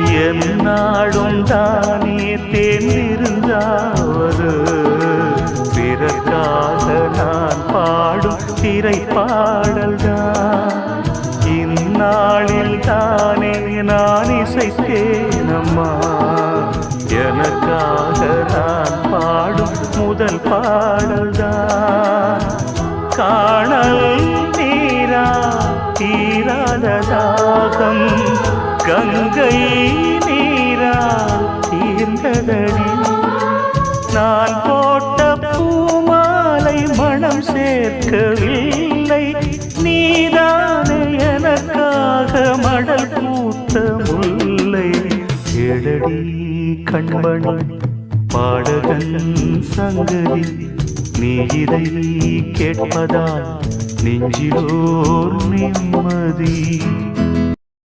என்னாடும் தானே தேர்ந்திருந்தாவது பிறக்காக நான் பாடும் திரைப்பாடல்தான். இந்நாளில் தானே நான் இசைத்தேனம்மா எனக்காக நான் பாடும் முதல் பாடல்தான். காணல் நீரா தீராத தாகம் கங்கை நீரா தீர்ந்ததடி. நான் போட்ட பூமாலை மனம் சேர்க்கவில்லை நீதானே எனக்காக மடல் பூத்த முல்லை. எழடி கண்மணி பாடகன் சங்கதி நீ இதை கேட்பதால் நெஞ்சிலோர் நிம்மதி.